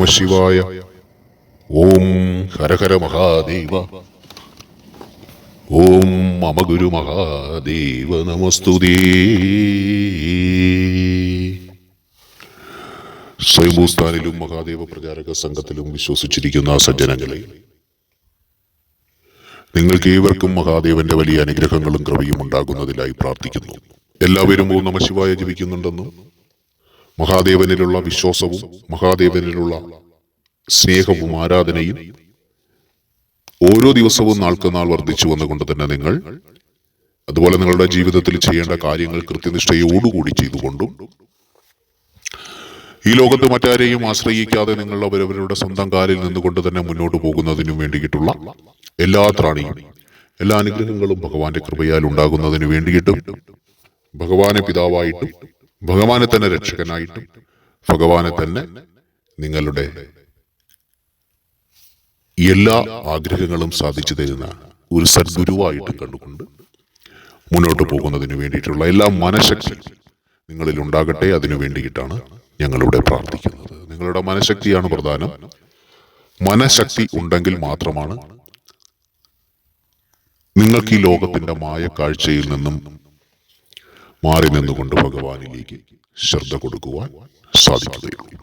നമഃ ശിവായ. ഓം ഹരഹര മഹാദേവ. ഓം മമ ഗുരു മഹാദേവ നമസ്തുതേ. സ്വയംഭൂസ്ഥാനിലും മഹാദേവ പ്രചാരക സംഘത്തിലും വിശ്വസിച്ചിരിക്കുന്ന സജ്ജനങ്ങളെ, നിങ്ങൾക്ക് ഏവർക്കും മഹാദേവന്റെ വലിയ അനുഗ്രഹങ്ങളും കൃപയും ഉണ്ടാകുന്നതിനായി പ്രാർത്ഥിക്കുന്നു. എല്ലാവരും ഓം നമഃ ശിവായ ജപിക്കുന്നുണ്ടെന്നും മഹാദേവനിലുള്ള വിശ്വാസവും മഹാദേവനിലുള്ള സ്നേഹവും ആരാധനയും ഓരോ ദിവസവും നാൾക്ക് നാൾ വർദ്ധിച്ചു വന്നുകൊണ്ട് തന്നെ നിങ്ങൾ അതുപോലെ നിങ്ങളുടെ ജീവിതത്തിൽ ചെയ്യേണ്ട കാര്യങ്ങൾ കൃത്യനിഷ്ഠയോടുകൂടി ചെയ്തുകൊണ്ടും ഈ ലോകത്ത് മറ്റാരെയും ആശ്രയിക്കാതെ നിങ്ങൾ അവരവരുടെ സ്വന്തം കാലിൽ നിന്നുകൊണ്ട് തന്നെ മുന്നോട്ട് പോകുന്നതിനു വേണ്ടിയിട്ടുള്ള എല്ലാ ത്രാണിയും എല്ലാ അനുഗ്രഹങ്ങളും ഭഗവാന്റെ കൃപയാൽ ഉണ്ടാകുന്നതിന് വേണ്ടിയിട്ടും ഭഗവാനെ പിതാവായിട്ടും ഭഗവാനെ തന്നെ രക്ഷകനായിട്ടും ഭഗവാനെ തന്നെ നിങ്ങളുടെ എല്ലാ ആഗ്രഹങ്ങളും സാധിച്ചു തരുന്ന ഒരു സദ്ഗുരുവായിട്ട് കണ്ടുകൊണ്ട് മുന്നോട്ട് പോകുന്നതിന് വേണ്ടിയിട്ടുള്ള എല്ലാ മനഃശക്തി നിങ്ങളിൽ ഉണ്ടാകട്ടെ. അതിനു വേണ്ടിയിട്ടാണ് ഞങ്ങളിവിടെ പ്രാർത്ഥിക്കുന്നത്. നിങ്ങളുടെ മനഃശക്തിയാണ് പ്രധാനം. മനഃശക്തി ഉണ്ടെങ്കിൽ മാത്രമാണ് നിങ്ങൾക്ക് ഈ ലോകത്തിന്റെ മായ കാഴ്ചയിൽ നിന്നും മാറി നിന്നുകൊണ്ട് ഭഗവാനിലേക്ക് ശ്രദ്ധ കൊടുക്കുവാൻ സാധിക്കുകയുള്ളൂ.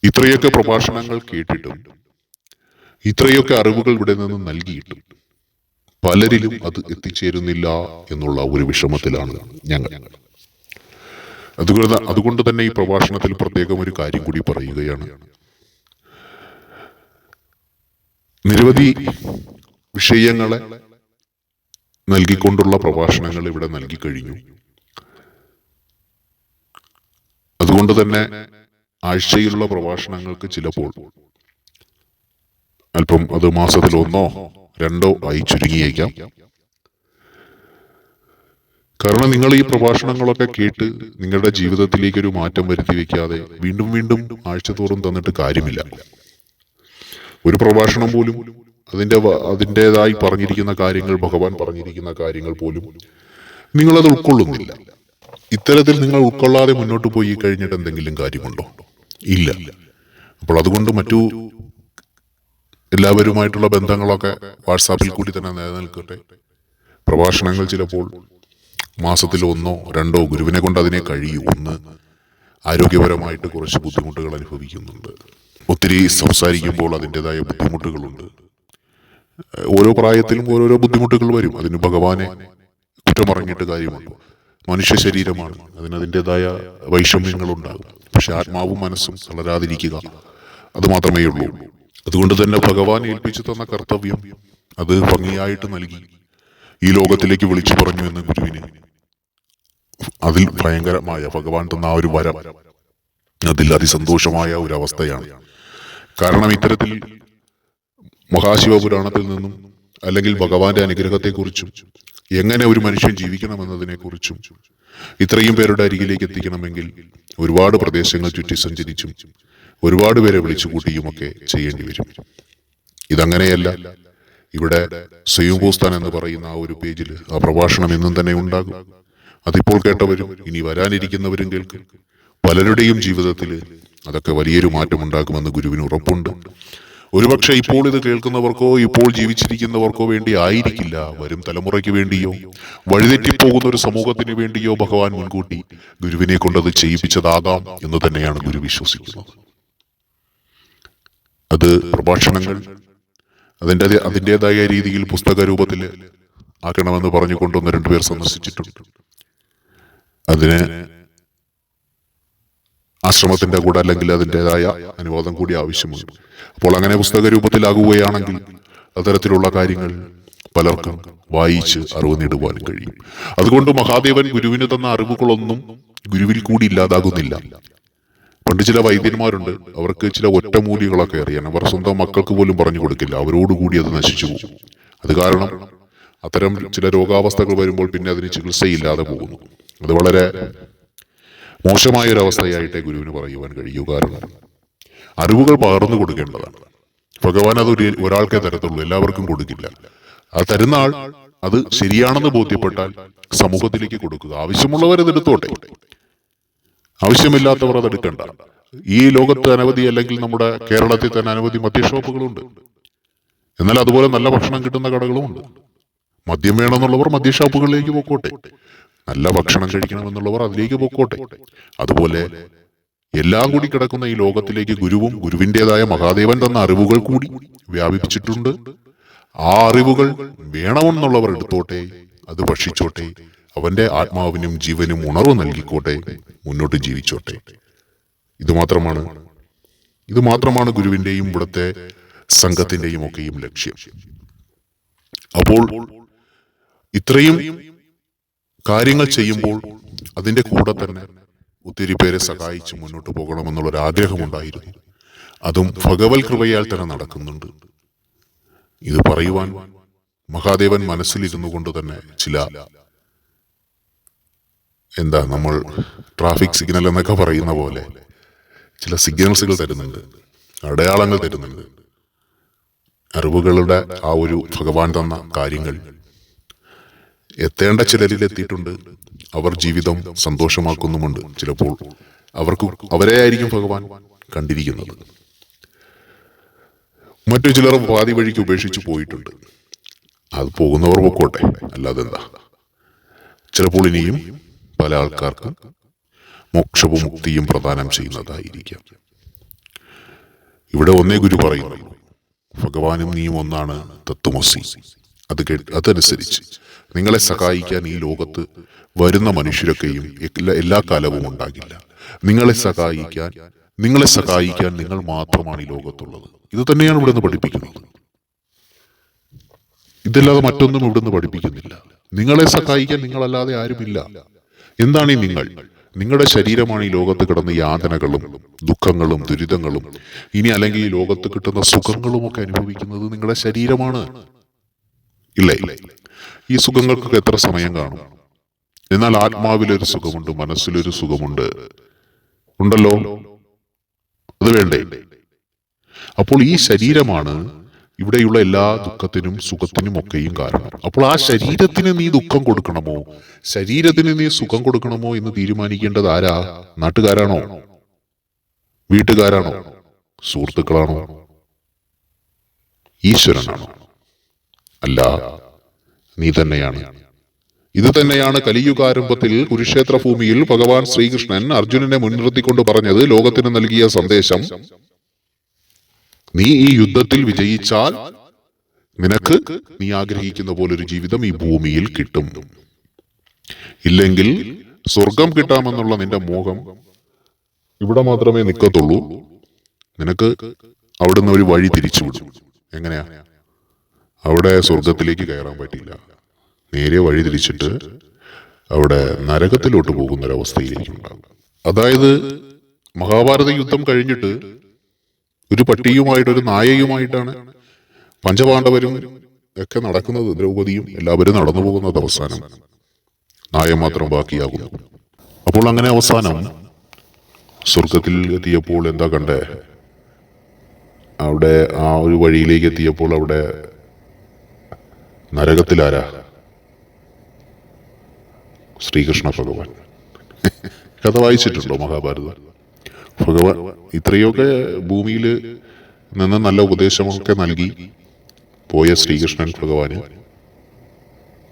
ഇത്രയൊക്കെ പ്രഭാഷണങ്ങൾ കേട്ടിട്ടും ഇത്രയൊക്കെ അറിവുകൾ ഇവിടെ നിന്ന് നൽകിയിട്ടും പലരിലും അത് എത്തിച്ചേരുന്നില്ല എന്നുള്ള ഒരു വിഷമത്തിലാണ് ഞങ്ങൾ. അതുകൊണ്ട് തന്നെ ഈ പ്രഭാഷണത്തിൽ പ്രത്യേകം ഒരു കാര്യം കൂടി പറയുകയാണ്. നിരവധി വിഷയങ്ങളെ നൽകിക്കൊണ്ടുള്ള പ്രഭാഷണങ്ങൾ ഇവിടെ നൽകിക്കഴിഞ്ഞു. അതുകൊണ്ട് തന്നെ ആഴ്ചയിലുള്ള പ്രഭാഷണങ്ങൾക്ക് ചിലപ്പോൾ അല്പം അത് മാസത്തിൽ 1 or 2 ആയി ചുരുങ്ങിയേക്കാം. കാരണം നിങ്ങൾ ഈ പ്രഭാഷണങ്ങളൊക്കെ കേട്ട് നിങ്ങളുടെ ജീവിതത്തിലേക്ക് ഒരു മാറ്റം വരുത്തി വെക്കാതെ വീണ്ടും വീണ്ടും ആഴ്ച തോറും തന്നിട്ട് കാര്യമില്ല. ഒരു പ്രഭാഷണം പോലും അതിൻ്റെതായി പറഞ്ഞിരിക്കുന്ന കാര്യങ്ങൾ, ഭഗവാൻ പറഞ്ഞിരിക്കുന്ന കാര്യങ്ങൾ പോലും നിങ്ങളത് ഉൾക്കൊള്ളുന്നില്ല. ഇത്തരത്തിൽ നിങ്ങൾ ഉൾക്കൊള്ളാതെ മുന്നോട്ട് പോയി കഴിഞ്ഞിട്ട് എന്തെങ്കിലും കാര്യമുണ്ടോ? ഇല്ല. അപ്പോൾ അതുകൊണ്ട് മറ്റു എല്ലാവരുമായിട്ടുള്ള ബന്ധങ്ങളൊക്കെ വാട്സാപ്പിൽ കൂടി തന്നെ നിലനിൽക്കട്ടെ. പ്രഭാഷണങ്ങൾ ചിലപ്പോൾ മാസത്തിൽ 1 or 2 ഗുരുവിനെ കൊണ്ട് അതിനെ കഴിയൂ. ഒന്ന്, ആരോഗ്യപരമായിട്ട് കുറച്ച് ബുദ്ധിമുട്ടുകൾ അനുഭവിക്കുന്നുണ്ട്. ഒത്തിരി സംസാരിക്കുമ്പോൾ അതിൻ്റെതായ ബുദ്ധിമുട്ടുകളുണ്ട്. ഓരോ പ്രായത്തിലും ഓരോരോ ബുദ്ധിമുട്ടുകൾ വരും. അതിന് ഭഗവാനെ കുറ്റം പറഞ്ഞിട്ട് കാര്യമുണ്ടോ? മനുഷ്യ ശരീരമാണ്, അതിനതിൻ്റെതായ വൈഷമ്യങ്ങളുണ്ടാകും. പക്ഷെ ആത്മാവും മനസ്സും തളരാതിരിക്കുക, അത് മാത്രമേ ഉള്ളൂ. അതുകൊണ്ട് തന്നെ ഭഗവാൻ ഏൽപ്പിച്ചു തന്ന കർത്തവ്യം അത് ഭംഗിയായിട്ട് നൽകി ഈ ലോകത്തിലേക്ക് വിളിച്ചു പറഞ്ഞു എന്ന് ഗുരുവിന് അതിൽ ഭയങ്കരമായ ഭഗവാൻ തന്ന ആ ഒരു വരം, അതിൽ അതിസന്തോഷമായ ഒരു അവസ്ഥയാണ്. കാരണം ഇത്തരത്തിൽ മഹാശിവപുരാണത്തിൽ നിന്നും അല്ലെങ്കിൽ ഭഗവാന്റെ അനുഗ്രഹത്തെക്കുറിച്ചും എങ്ങനെ ഒരു മനുഷ്യൻ ജീവിക്കണമെന്നതിനെക്കുറിച്ചും ഇത്രയും പേരുടെ അരികിലേക്ക് എത്തിക്കണമെങ്കിൽ ഒരുപാട് പ്രദേശങ്ങൾ ചുറ്റി സഞ്ചരിച്ചും ഒരുപാട് പേരെ വിളിച്ചുകൂട്ടിയുമൊക്കെ ചെയ്യേണ്ടി വരും. ഇതങ്ങനെയല്ല. ഇവിടെ സ്വയംഭൂസ്ഥാൻ എന്ന് പറയുന്ന ആ ഒരു പേജിൽ ആ പ്രഭാഷണം എന്നും തന്നെ ഉണ്ടാകും. അതിപ്പോൾ കേട്ടവരും ഇനി വരാനിരിക്കുന്നവരും കേൾക്കും. പലരുടെയും ജീവിതത്തിൽ അതൊക്കെ വലിയൊരു മാറ്റം ഉണ്ടാകുമെന്ന് ഗുരുവിന് ഉറപ്പുണ്ട്. ഒരുപക്ഷെ ഇപ്പോൾ ഇത് കേൾക്കുന്നവർക്കോ ഇപ്പോൾ ജീവിച്ചിരിക്കുന്നവർക്കോ വേണ്ടി ആയിരിക്കില്ല, വരും തലമുറയ്ക്ക് വേണ്ടിയോ വഴിതെറ്റിപ്പോകുന്ന ഒരു സമൂഹത്തിന് വേണ്ടിയോ ഭഗവാൻ മുൻകൂട്ടി ഗുരുവിനെ കൊണ്ടത് ചെയ്യിപ്പിച്ചതാകാം എന്ന് തന്നെയാണ് ഗുരു വിശ്വസിക്കുന്നത്. അത് പ്രഭാഷണങ്ങൾ അതിൻ്റെതായ രീതിയിൽ പുസ്തക രൂപത്തിൽ ആക്കണമെന്ന് പറഞ്ഞുകൊണ്ട് 1-2 പേർ സന്ദർശിച്ചിട്ടുണ്ട്. അതിന് ആശ്രമത്തിന്റെ കൂടെ അല്ലെങ്കിൽ അതിൻ്റെതായ അനുവാദം കൂടി ആവശ്യമുണ്ട്. അപ്പോൾ അങ്ങനെ പുസ്തക രൂപത്തിലാകുകയാണെങ്കിൽ അത്തരത്തിലുള്ള കാര്യങ്ങൾ പലർക്കും വായിച്ച് അറിവ് നേടുവാനും കഴിയും. അതുകൊണ്ട് മഹാദേവൻ ഗുരുവിന് തന്ന അറിവുകളൊന്നും ഗുരുവിൽ കൂടി ഇല്ലാതാകുന്നില്ല. പണ്ട് ചില വൈദ്യന്മാരുണ്ട്, അവർക്ക് ചില ഒറ്റമൂലികളൊക്കെ അറിയാൻ അവർ സ്വന്തം മക്കൾക്ക് പോലും പറഞ്ഞു കൊടുക്കില്ല. അവരോടുകൂടി അത് നശിച്ചു പോകും. അത് കാരണം അത്തരം ചില രോഗാവസ്ഥകൾ വരുമ്പോൾ പിന്നെ അതിന് ചികിത്സയില്ലാതെ പോകുന്നു. അത് വളരെ മോശമായൊരവസ്ഥയായിട്ടേ ഗുരുവിന് പറയുവാൻ കഴിയൂ. കാരണം അറിവുകൾ പകർന്നു കൊടുക്കേണ്ടതാണ്. ഭഗവാൻ അത് ഒരാൾക്കേ തരത്തുള്ളൂ, എല്ലാവർക്കും കൊടുക്കില്ല. ആ തരുന്ന ആൾ അത് ശരിയാണെന്ന് ബോധ്യപ്പെട്ടാൽ സമൂഹത്തിലേക്ക് കൊടുക്കുക. ആവശ്യമുള്ളവരത് എടുത്തോട്ടെ. ആവശ്യമില്ലാത്തവർ അതെടുക്കണ്ട. ഈ ലോകത്ത് അനവധി, അല്ലെങ്കിൽ നമ്മുടെ കേരളത്തിൽ തന്നെ അനവധി മദ്യഷോപ്പുകളുണ്ട്. എന്നാൽ അതുപോലെ നല്ല ഭക്ഷണം കിട്ടുന്ന കടകളുമുണ്ട്. മദ്യം വേണമെന്നുള്ളവർ മദ്യഷോപ്പുകളിലേക്ക് പോയിക്കോട്ടെ, നല്ല ഭക്ഷണം കഴിക്കണമെന്നുള്ളവർ അതിലേക്ക് പോയിക്കോട്ടെ. അതുപോലെ എല്ലാം കൂടി കിടക്കുന്ന ഈ ലോകത്തിലേക്ക് ഗുരുവും ഗുരുവിൻ്റെതായ മഹാദേവൻ തന്ന അറിവുകൾ കൂടി വ്യാപിപ്പിച്ചിട്ടുണ്ട്. ആ അറിവുകൾ വേണമെന്നുള്ളവർ എടുത്തോട്ടെ, അത് ഭക്ഷിച്ചോട്ടെ, അവന്റെ ആത്മാവിനും ജീവനും ഉണർവ് നൽകിക്കോട്ടെ, മുന്നോട്ട് ജീവിച്ചോട്ടെ. ഇതുമാത്രമാണ് ഗുരുവിന്റെയും ഇവിടുത്തെ സംഘത്തിന്റെയും ഒക്കെയും ലക്ഷ്യം. അപ്പോൾ ഇത്രയും കാര്യങ്ങൾ ചെയ്യുമ്പോൾ അതിന്റെ കൂടെ തന്നെ ഒത്തിരി പേരെ സഹായിച്ച് മുന്നോട്ട് പോകണമെന്നുള്ളൊരു ആഗ്രഹമുണ്ടായിരുന്നു. അതും ഭഗവത് കൃപയാൽ തന്നെ നടക്കുന്നുണ്ട്. ഇത് പറയുവാൻ മഹാദേവൻ മനസ്സിലിരുന്നു കൊണ്ട് തന്നെ ചില നമ്മൾ ട്രാഫിക് സിഗ്നൽ എന്നൊക്കെ പറയുന്ന പോലെ ചില സിഗ്നൽസുകൾ തരുന്നുണ്ട്, അടയാളങ്ങൾ തരുന്നുണ്ട്. അറിവുകളുടെ ആ ഒരു ഭഗവാൻ തന്ന കാര്യങ്ങൾ എത്തേണ്ട ചിലരിൽ എത്തിയിട്ടുണ്ട്. അവർ ജീവിതം സന്തോഷമാക്കുന്നുമുണ്ട്. ചിലപ്പോൾ അവരെ ആയിരിക്കും ഭഗവാൻ കണ്ടിരിക്കുന്നത്. മറ്റു ചിലർ പാതി വഴിക്ക് ഉപേക്ഷിച്ചു പോയിട്ടുണ്ട്. അത് പോകുന്നവർ പൊക്കോട്ടെ, അല്ലാതെ എന്താ. ചിലപ്പോൾ ഇനിയും പല ആൾക്കാർക്ക് മോക്ഷവും മുക്തിയും പ്രദാനം ചെയ്യുന്നതായിരിക്കാം. ഇവിടെ ഒന്നേ ഗുരു പറയുന്നു, ഭഗവാനും നീയും ഒന്നാണ്, തത്വമസി. അതനുസരിച്ച് നിങ്ങളെ സഹായിക്കാൻ ഈ ലോകത്ത് വരുന്ന മനുഷ്യരൊക്കെയും എല്ലാ കാലവും ഉണ്ടാകില്ല. നിങ്ങളെ സഹായിക്കാൻ നിങ്ങൾ മാത്രമാണ് ഈ ലോകത്തുള്ളത്. ഇത് തന്നെയാണ് ഇവിടെ നിന്ന് പഠിപ്പിക്കുന്നത്. ഇതല്ലാതെ മറ്റൊന്നും ഇവിടുന്ന് പഠിപ്പിക്കുന്നില്ല. നിങ്ങളെ സഹായിക്കാൻ നിങ്ങളല്ലാതെ ആരുമില്ല. എന്താണ് ഈ നിങ്ങൾ? നിങ്ങളുടെ ശരീരമാണ് ഈ ലോകത്ത് കിടന്ന യാതനകളും ദുഃഖങ്ങളും ദുരിതങ്ങളും ഇനി അല്ലെങ്കിൽ ഈ ലോകത്ത് കിട്ടുന്ന സുഖങ്ങളും ഒക്കെ അനുഭവിക്കുന്നത് നിങ്ങളുടെ ശരീരമാണ്. ഇല്ലേ? ഈ സുഖങ്ങൾക്കൊക്കെ എത്ര സമയം കാണും? എന്നാൽ ആത്മാവിലൊരു സുഖമുണ്ട്, മനസ്സിലൊരു സുഖമുണ്ട്, ഉണ്ടല്ലോ. അത് വേണ്ടേ? അപ്പോൾ ഈ ശരീരമാണ് ഇവിടെയുള്ള എല്ലാ ദുഃഖത്തിനും സുഖത്തിനും ഒക്കെയും കാരണം. അപ്പോൾ ആ ശരീരത്തിന് നീ ദുഃഖം കൊടുക്കണമോ, ശരീരത്തിന് നീ സുഖം കൊടുക്കണമോ എന്ന് തീരുമാനിക്കേണ്ടത് ആരാ? നാട്ടുകാരാണോ? വീട്ടുകാരാണോ? സുഹൃത്തുക്കളാണോ? ഈശ്വരനാണോ? അല്ല, നീ തന്നെയാണ്. ഇത് തന്നെയാണ് കലിയുഗാരംഭത്തിൽ കുരുക്ഷേത്ര ഭൂമിയിൽ ഭഗവാൻ ശ്രീകൃഷ്ണൻ അർജുനനെ മുൻനിർത്തിക്കൊണ്ട് പറഞ്ഞത്. ലോകത്തിന് നൽകിയ സന്ദേശം, നീ ഈ യുദ്ധത്തിൽ വിജയിച്ചാൽ നിനക്ക് നീ ആഗ്രഹിക്കുന്ന പോലൊരു ജീവിതം ഈ ഭൂമിയിൽ കിട്ടും. ഇല്ലെങ്കിൽ സ്വർഗം കിട്ടാമെന്നുള്ള നിന്റെ മോഹം ഇവിടെ മാത്രമേ നിൽക്കത്തുള്ളൂ. നിനക്ക് അവിടുന്ന് ഒരു വഴി തിരിച്ചുവിടും. എങ്ങനെയാ? അവിടെ സ്വർഗത്തിലേക്ക് കയറാൻ പറ്റില്ല. നേരെ വഴി തിരിച്ചിട്ട് അവിടെ നരകത്തിലോട്ട് പോകുന്നൊരവസ്ഥയിലേക്കുണ്ടാകും. അതായത് മഹാഭാരത യുദ്ധം കഴിഞ്ഞിട്ട് ഒരു പട്ടിയുമായിട്ട് ഒരു നായയുമായിട്ടാണ് പഞ്ചപാണ്ഡവരും ഒക്കെ നടക്കുന്നത്. ദ്രൗപദിയും എല്ലാവരും നടന്നു പോകുന്നത്. അവസാനം നായ മാത്രം ബാക്കിയാകുന്നു. അപ്പോൾ അങ്ങനെ അവസാനം സ്വർഗത്തിൽ എത്തിയപ്പോൾ എന്താ കണ്ടേ? അവിടെ ആ ഒരു വഴിയിലേക്ക് എത്തിയപ്പോൾ അവിടെ നരകത്തിലാരാ? ശ്രീകൃഷ്ണ ഭഗവാൻ. കഥ വായിച്ചിട്ടുണ്ടോ മഹാഭാരതം? ഭഗവാൻ ഇത്രയൊക്കെ ഭൂമിയിൽ നിന്ന് നല്ല ഉപദേശമൊക്കെ നൽകി പോയ ശ്രീകൃഷ്ണൻ ഭഗവാന്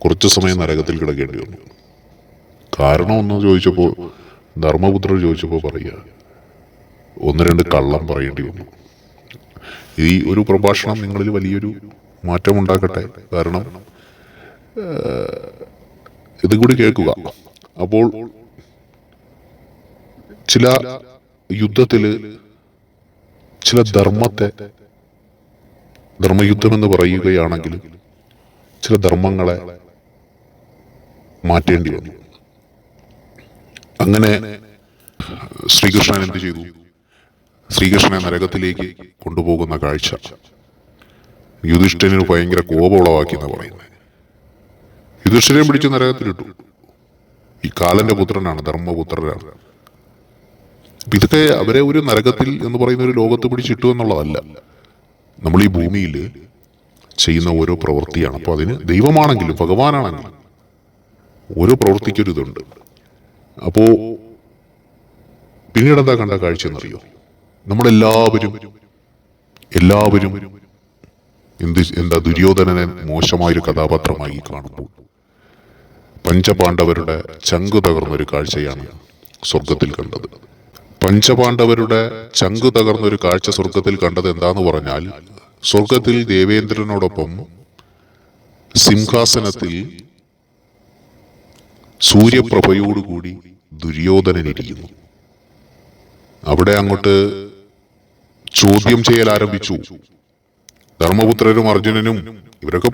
കുറച്ചു സമയം നരകത്തിൽ കിടക്കേണ്ടി വന്നു. കാരണം ഒന്ന് ചോദിച്ചപ്പോൾ, ധർമ്മപുത്രർ ചോദിച്ചപ്പോൾ പറയുക, 1-2 കള്ളം പറയേണ്ടി വന്നു. ഈ ഒരു പ്രഭാഷണം നിങ്ങളിൽ വലിയൊരു മാറ്റമുണ്ടാക്കട്ടെ. കാരണം ഇതും കൂടി കേൾക്കുക. അപ്പോൾ ചില യുദ്ധത്തില് ചില ധർമ്മയുദ്ധം എന്ന് പറയുകയാണെങ്കിൽ ചില ധർമ്മങ്ങളെ മാറ്റേണ്ടി വന്നു. അങ്ങനെ ശ്രീകൃഷ്ണൻ എന്ത് ചെയ്തു? ശ്രീകൃഷ്ണനെ നരകത്തിലേക്ക് കൊണ്ടുപോകുന്ന കാഴ്ച യുധിഷ്ഠിരന് ഭയങ്കര കോപമുളവാക്കി എന്ന് പറയുന്നത്. യുധിഷ്ഠിരനെ പിടിച്ച് നരകത്തിലിട്ടു. ഈ കാലന്റെ പുത്രനാണ്, ധർമ്മപുത്രനാണ്. ഇതൊക്കെ അവരെ ഒരു നരകത്തിൽ എന്ന് പറയുന്ന ഒരു ലോകത്ത് പിടിച്ചിട്ടു എന്നുള്ളതല്ല. നമ്മൾ ഈ ഭൂമിയിൽ ചെയ്യുന്ന ഓരോ പ്രവൃത്തിയാണ്. അപ്പോൾ അതിന് ദൈവമാണെങ്കിലും ഭഗവാനാണെങ്കിലും ഓരോ പ്രവൃത്തിക്കൊരു ഇതുണ്ട്. അപ്പോൾ പിന്നീട് എന്താ കണ്ട കാഴ്ച എന്നറിയോ? നമ്മളെല്ലാവരും എന്താ ദുര്യോധനനെ മോശമായൊരു കഥാപാത്രമായി കാണുമ്പോൾ പഞ്ചപാണ്ഡവരുടെ ചങ്കു തകർന്നൊരു കാഴ്ചയാണ് സ്വർഗത്തിൽ കണ്ടത്. പഞ്ചപാണ്ഡവരുടെ ചങ്കു തകർന്നൊരു കാഴ്ച സ്വർഗത്തിൽ കണ്ടത് എന്താന്ന് പറഞ്ഞാൽ, സ്വർഗത്തിൽ ദേവേന്ദ്രനോടൊപ്പം സിംഹാസനത്തിൽ സൂര്യപ്രഭയോടുകൂടി ദുര്യോധനനിരിക്കുന്നു. അവിടെ അങ്ങോട്ട് ചോദ്യം ചെയ്യൽ ആരംഭിച്ചു. ധർമ്മപുത്രരും അർജുനനും ഇവരൊക്കെ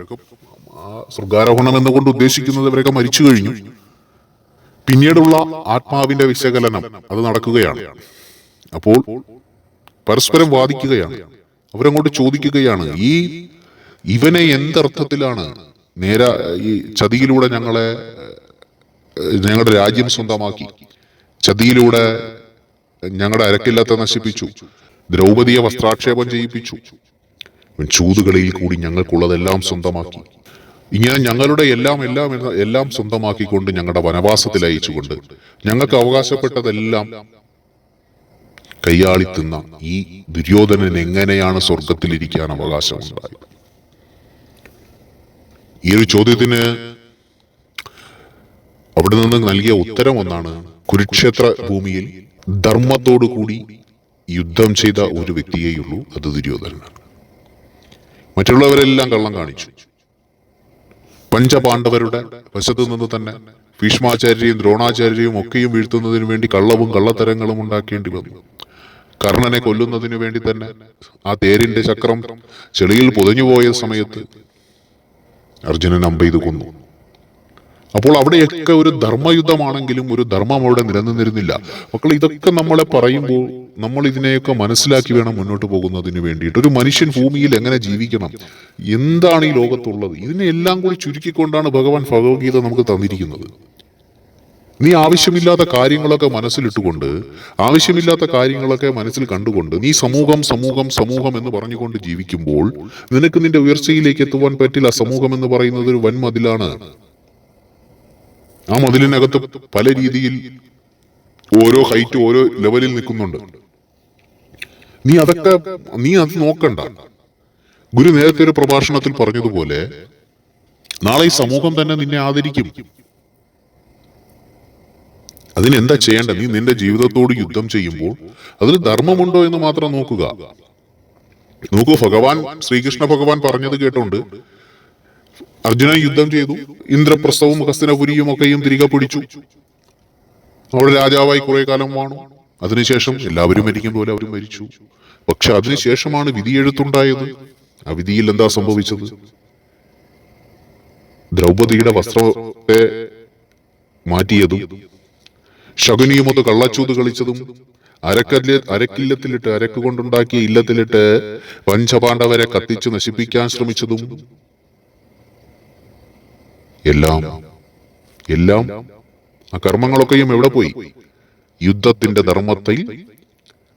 സ്വർഗാരോഹണം എന്നുകൊണ്ട് ഉദ്ദേശിക്കുന്നത് ഇവരൊക്കെ മരിച്ചു കഴിഞ്ഞു. പിന്നീടുള്ള ആത്മാവിന്റെ വിശകലനം അത് നടക്കുകയാണ്. അപ്പോൾ പരസ്പരം വാദിക്കുകയാണ്. അവരങ്ങോട്ട് ചോദിക്കുകയാണ്, ഇവനെ എന്തർത്ഥത്തിലാണ് ഈ ചതിയിലൂടെ ഞങ്ങളുടെ രാജ്യം സ്വന്തമാക്കി, ചതിയിലൂടെ ഞങ്ങളുടെ അരക്കില്ലത്തെ നശിപ്പിച്ചു, ദ്രൗപദിയെ വസ്ത്രാക്ഷേപം ചെയ്യിപ്പിച്ചു, ചൂതുകളിൽ കൂടി ഞങ്ങൾക്കുള്ളതെല്ലാം സ്വന്തമാക്കി, ഇങ്ങനെ ഞങ്ങളുടെ എല്ലാം സ്വന്തമാക്കിക്കൊണ്ട് ഞങ്ങളുടെ വനവാസത്തിൽ അയച്ചുകൊണ്ട് ഞങ്ങൾക്ക് അവകാശപ്പെട്ടതെല്ലാം കയ്യാളിത്തുന്ന ഈ ദുര്യോധനൻ എങ്ങനെയാണ് സ്വർഗത്തിലിരിക്കാൻ അവകാശമുണ്ടായത്? ഈ ഒരു ചോദ്യത്തിന് അവിടെ നിന്ന് നൽകിയ ഉത്തരം ഒന്നാണ്. കുരുക്ഷേത്ര ഭൂമിയിൽ ധർമ്മത്തോടുകൂടി യുദ്ധം ചെയ്ത ഒരു വ്യക്തിയേയുള്ളൂ, അത് ദുര്യോധനനാണ്. മറ്റുള്ളവരെല്ലാം കള്ളം കാണിച്ചു. പഞ്ചപാണ്ഡവരുടെ വശത്തു നിന്ന് തന്നെ ഭീഷ്മാചാര്യയും ദ്രോണാചാര്യയും ഒക്കെയും വീഴ്ത്തുന്നതിനു വേണ്ടി കള്ളവും കള്ളത്തരങ്ങളും ഉണ്ടാക്കേണ്ടി വന്നു. കർണനെ കൊല്ലുന്നതിനു വേണ്ടി തന്നെ ആ തേരിന്റെ ചക്രം ചെളിയിൽ പുതഞ്ഞുപോയ സമയത്ത് അർജുനൻ അമ്പെയ്ത് കൊന്നു. അപ്പോൾ അവിടെയൊക്കെ ഒരു ധർമ്മയുദ്ധമാണെങ്കിലും ഒരു ധർമ്മം അവിടെ നിലനിന്നിരുന്നില്ല. മക്കൾ, ഇതൊക്കെ നമ്മളെ പറയുമ്പോൾ നമ്മൾ ഇതിനെയൊക്കെ മനസ്സിലാക്കി വേണം മുന്നോട്ട് പോകുന്നതിന് വേണ്ടിയിട്ട്. ഒരു മനുഷ്യൻ ഭൂമിയിൽ എങ്ങനെ ജീവിക്കണം, എന്താണ് ഈ ലോകത്തുള്ളത്, ഇതിനെല്ലാം കൂടി ചുരുക്കിക്കൊണ്ടാണ് ഭഗവാൻ ഭഗവത്ഗീത നമുക്ക് തന്നിരിക്കുന്നത്. നീ ആവശ്യമില്ലാത്ത കാര്യങ്ങളൊക്കെ മനസ്സിലിട്ടുകൊണ്ട്, ആവശ്യമില്ലാത്ത കാര്യങ്ങളൊക്കെ മനസ്സിൽ കണ്ടുകൊണ്ട് നീ സമൂഹം സമൂഹം സമൂഹം എന്ന് പറഞ്ഞുകൊണ്ട് ജീവിക്കുമ്പോൾ നിനക്ക് നിന്റെ ഉയർച്ചയിലേക്ക് എത്തുവാൻ പറ്റില്ല. സമൂഹം എന്ന് പറയുന്നത് ഒരു വൻമതിലാണ്. ആ മതിലിനകത്ത് പല രീതിയിൽ ഓരോ ഹൈറ്റ് ഓരോ ലെവലിൽ നിൽക്കുന്നുണ്ട്. നീ അത് നോക്കണ്ട. ഗുരു നേരത്തെ ഒരു പ്രഭാഷണത്തിൽ പറഞ്ഞതുപോലെ നാളെ ഈ സമൂഹം തന്നെ നിന്നെ ആദരിക്കും. അതിനെന്താ ചെയ്യേണ്ടത്? നീ നിന്റെ ജീവിതത്തോട് യുദ്ധം ചെയ്യുമ്പോൾ അതിൽ ധർമ്മമുണ്ടോ എന്ന് മാത്രം നോക്കൂ. ഭഗവാൻ ശ്രീകൃഷ്ണ ഭഗവാൻ പറഞ്ഞത് കേട്ടോണ്ട് അർജുനൻ യുദ്ധം ചെയ്തു. ഇന്ദ്രപ്രസ്ഥവും ഹസ്തിനപുരിയും ഒക്കെയും തിരികെ പിടിച്ചു. അവിടെ രാജാവായി കുറെ കാലം വാണു. അതിനുശേഷം എല്ലാവരും മരിക്കും പോലെ അവരും മരിച്ചു. പക്ഷെ അതിനുശേഷമാണ് വിധിയെഴുത്തുണ്ടായത്. ആ വിധിയിൽ എന്താ സംഭവിച്ചത്? ദ്രൗപദിയുടെ വസ്ത്രത്തെ മാറ്റിയതും ശകുനിയുമൊത്ത് കള്ളച്ചൂത് കളിച്ചതും അരക്കില്ലത്തിലിട്ട് അരക്ക് കൊണ്ടുണ്ടാക്കിയ ഇല്ലത്തിലിട്ട് പഞ്ചപാണ്ഡവരെ കത്തിച്ച് നശിപ്പിക്കാൻ ശ്രമിച്ചതും എല്ലാം ആ കർമ്മങ്ങളൊക്കെയും എവിടെ പോയി? യുദ്ധത്തിന്റെ ധർമ്മത്തിൽ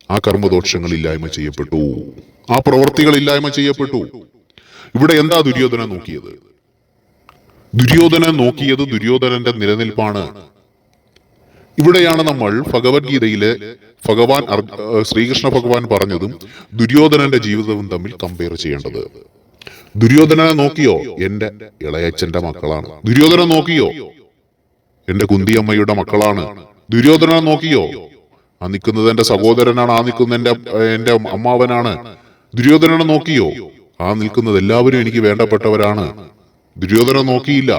ആ കർമ്മദോഷങ്ങൾ ഇല്ലായ്മ ചെയ്യപ്പെട്ടു, ആ പ്രവൃത്തികൾ ഇല്ലായ്മ ചെയ്യപ്പെട്ടു. ഇവിടെ എന്താ ദുര്യോധനൻ നോക്കിയത്? ദുര്യോധനന്റെ നിലനിൽപ്പാണ്. ഇവിടെയാണ് നമ്മൾ ഭഗവത്ഗീതയിലെ ശ്രീകൃഷ്ണ ഭഗവാൻ പറഞ്ഞതും ദുര്യോധനന്റെ ജീവിതവും തമ്മിൽ കമ്പയർ ചെയ്യേണ്ടത്. ദുര്യോധനനെ നോക്കിയോ? എന്റെ ഇളയച്ചന്റെ മക്കളാണ്. ദുര്യോധനൻ നോക്കിയോ? എന്റെ കുന്തിയമ്മയുടെ മക്കളാണ്. ദുര്യോധനനെ നോക്കിയോ? ആ നിൽക്കുന്നത് എന്റെ സഹോദരനാണ്, ആ നിൽക്കുന്ന എന്റെ അമ്മാവനാണ്. ദുര്യോധനനെ നോക്കിയോ? ആ നിൽക്കുന്നത് എല്ലാവരും എനിക്ക് വേണ്ടപ്പെട്ടവരാണ്. ദുര്യോധനൻ നോക്കിയില്ല.